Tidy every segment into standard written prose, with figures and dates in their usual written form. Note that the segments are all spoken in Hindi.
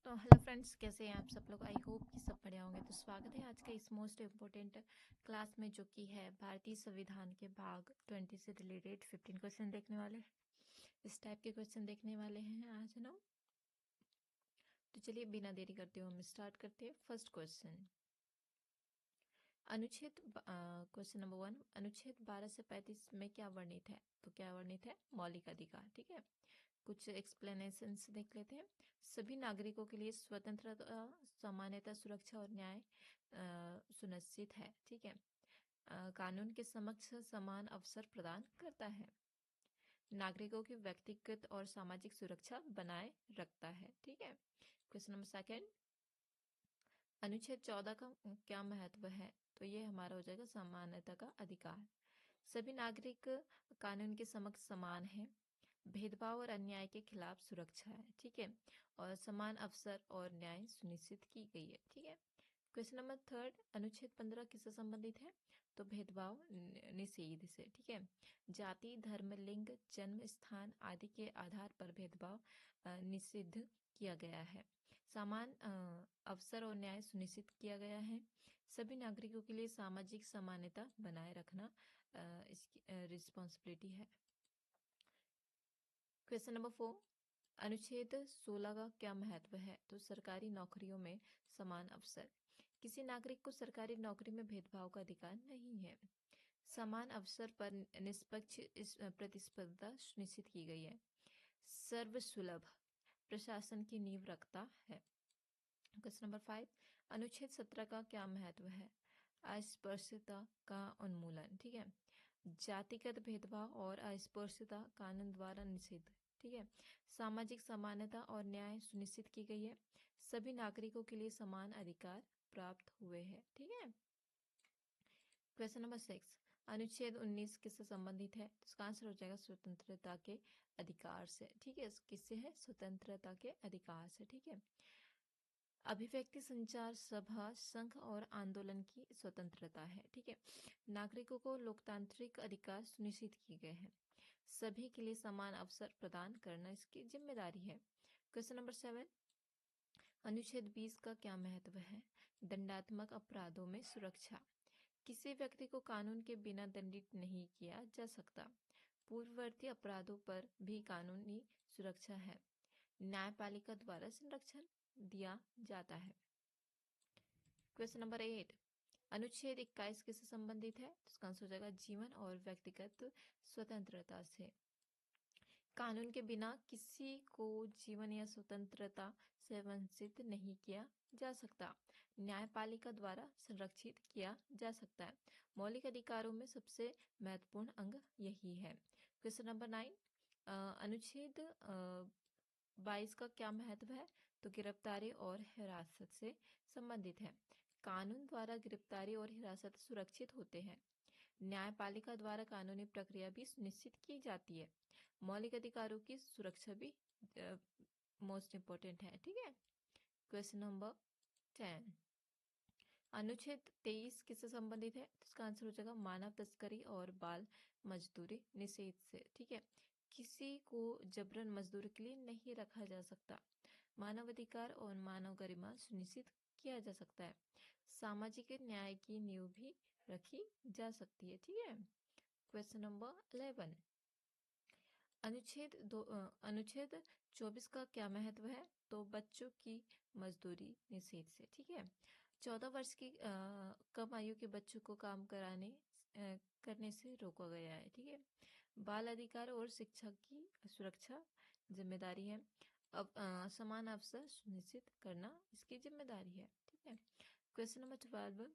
तो हेलो फ्रेंड्स, कैसे हैं आप सब लोग। आई होप कि सब बढ़िया होंगे। तो स्वागत है आज के इस मोस्ट इम्पोर्टेंट क्लास में, जो कि है भारतीय संविधान के भाग 20 से रिलेटेड 15 क्वेश्चन देखने वाले। इस टाइप के क्वेश्चन देखने वाले हैं आज ना। तो चलिए बिना देरी करते हुए हम स्टार्ट करते हैं। फर्स्ट क्वेश्चन, अनुच्छेद क्वेश्चन नंबर 1, अनुच्छेद 12 से 35 में क्या वर्णित है। तो क्या वर्णित है? मौलिक अधिकार। ठीक है, कुछ एक्सप्लेनेशंस देख लेते हैं। सभी नागरिकों के लिए स्वतंत्रता, समानता, सुरक्षा और न्याय सुनिश्चित है। ठीक है, कानून के समक्ष समान अवसर प्रदान करता है, नागरिकों की व्यक्तिगत और सामाजिक सुरक्षा बनाए रखता है। ठीक है, क्वेश्चन नंबर सेकंड, अनुच्छेद 14 का क्या महत्व है। तो ये हमारा हो जाएगा समानता का अधिकार। सभी नागरिक कानून के समक्ष समान हैं, भेदभाव और अन्याय के खिलाफ सुरक्षा है। ठीक है, और समान अवसर और न्याय सुनिश्चित की गई है। ठीक है, क्वेश्चन नंबर थर्ड, अनुच्छेद 15 किससे संबंधित है। तो भेदभाव निषेध से। ठीक है, जाति, धर्म, लिंग, जन्म स्थान आदि के आधार पर भेदभाव निषिद्ध किया गया है। समान अवसर और न्याय सुनिश्चित किया गया है। सभी नागरिकों के लिए सामाजिक समानता बनाए रखना इसकी रिस्पॉन्सिबिलिटी है। क्वेश्चन नंबर 4, अनुच्छेद 16 का क्या महत्व है। तो सरकारी नौकरियों में समान अवसर। किसी नागरिक को सरकारी नौकरी में भेदभाव का अधिकार नहीं है। समान अवसर पर निष्पक्ष प्रतिस्पर्धा सुनिश्चित की गई है। सर्वसुलभ प्रशासन की नींव रखता है। क्वेश्चन नंबर 5, अनुच्छेद 17 का क्या महत्व है। अस्पृश्यता का उन्मूलन। ठीक है, जातिगत भेदभाव और अस्पृश्यता कानून द्वारा निषिद्ध। ठीक है, सामाजिक समानता और न्याय सुनिश्चित की गई है। सभी नागरिकों के लिए समान अधिकार प्राप्त हुए हैं। ठीक है, क्वेश्चन नंबर 6, अनुच्छेद 19 किससे संबंधित है। तो इसका आंसर हो जाएगा स्वतंत्रता के अधिकार से। ठीक है, किससे है? स्वतंत्रता के अधिकार से। ठीक है, अभिव्यक्ति, संचार, सभा, संघ और आंदोलन की स्वतंत्रता है। ठीक है, नागरिकों को लोकतांत्रिक अधिकार सुनिश्चित किए गए हैं। सभी के लिए समान अवसर प्रदान करना इसकी जिम्मेदारी है। क्वेश्चन नंबर 7, अनुच्छेद 20 का क्या महत्व है। दंडात्मक अपराधों में सुरक्षा। किसी व्यक्ति को कानून के बिना दंडित नहीं किया जा सकता। पूर्ववर्ती अपराधों पर भी कानूनी सुरक्षा है। न्यायपालिका द्वारा संरक्षण दिया जाता है। क्वेश्चन नंबर 8, अनुच्छेद 21 किससे संबंधित है। तो इसका आंसर हो जाएगा जीवन और व्यक्तिगत स्वतंत्रता से। कानून के बिना किसी को जीवन या स्वतंत्रता से वंचित नहीं किया जा सकता। न्यायपालिका द्वारा संरक्षित किया जा सकता है। मौलिक अधिकारों में सबसे महत्वपूर्ण अंग यही है। क्वेश्चन नंबर 9, अनुच्छेद 22 का क्या महत्व है। तो गिरफ्तारी और हिरासत से संबंधित है। कानून द्वारा गिरफ्तारी और हिरासत सुरक्षित होते हैं। न्यायपालिका द्वारा कानूनी प्रक्रिया भी सुनिश्चित की जाती है। मौलिक अधिकारों की सुरक्षा भी मोस्ट इम्पोर्टेंट है। ठीक है, क्वेश्चन नंबर 10, अनुच्छेद 23 किससे संबंधित है। तो इसका आंसर हो जाएगा मानव तस्करी और बाल मजदूरी निषेध से। ठीक है, किसी को जबरन मजदूरी के लिए नहीं रखा जा सकता। मानव अधिकार और मानव गरिमा सुनिश्चित किया जा सकता है। सामाजिक न्याय की नींव भी रखी जा सकती है। ठीक है, क्वेश्चन नंबर 11, अनुच्छेद 24 का क्या महत्व है। तो बच्चों की मजदूरी निषेध से। ठीक है, 14 वर्ष की कम आयु के बच्चों को काम करने से रोका गया है। ठीक है, बाल अधिकार और शिक्षा की सुरक्षा जिम्मेदारी है। अब समान अवसर सुनिश्चित करना इसकी जिम्मेदारी है। ठीक है, क्वेश्चन नंबर 12,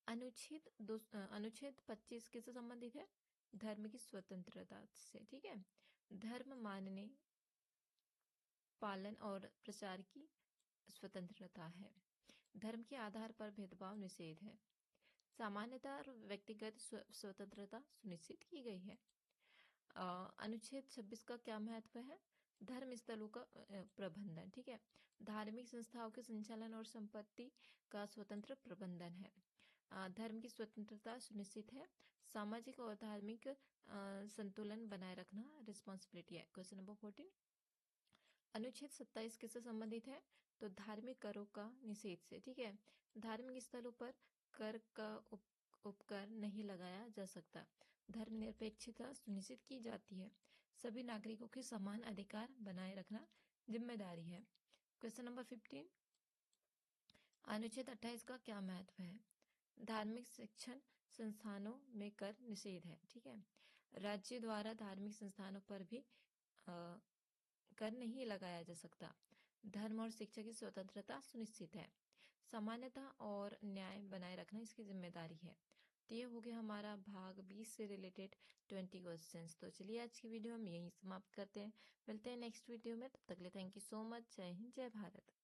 अनुच्छेद 25 किससे संबंधित है। धर्म की स्वतंत्रता से। ठीक है, धर्म मानने, पालन और प्रचार की स्वतंत्रता है। धर्म के आधार पर भेदभाव निषेध है। सामान्यता और व्यक्तिगत स्वतंत्रता सुनिश्चित की गई है। अनुच्छेद 26 का क्या महत्व है। धर्म स्थलों का प्रबंधन। ठीक है, धार्मिक संस्थाओं के संचालन और संपत्ति का स्वतंत्र प्रबंधन है। धर्म की स्वतंत्रता सुनिश्चित है। सामाजिक और धार्मिक संतुलन बनाए रखना रिस्पॉन्सिबिलिटी है। क्वेश्चन नंबर 14, अनुच्छेद 27 किससे संबंधित है? तो धार्मिक करों का निषेध से। ठीक है, धार्मिक स्थलों पर कर का उपकर नहीं लगाया जा सकता। धर्मनिरपेक्षता सुनिश्चित की जाती है। सभी नागरिकों के समान अधिकार बनाए रखना जिम्मेदारी है। क्वेश्चन नंबर 15, अनुच्छेद 28 का क्या महत्व है? धार्मिक शिक्षण संस्थानों में कर निषेध है। ठीक है, राज्य द्वारा धार्मिक संस्थानों पर भी कर नहीं लगाया जा सकता। धर्म और शिक्षा की स्वतंत्रता सुनिश्चित है। समानता और न्याय बनाए रखना इसकी जिम्मेदारी है। तो ये हो गया हमारा भाग 20 से रिलेटेड 20 क्वेश्चंस। तो चलिए आज की वीडियो हम यहीं समाप्त करते हैं। मिलते हैं नेक्स्ट वीडियो में, तब तक के लिए थैंक यू सो मच। जय हिंद, जय भारत।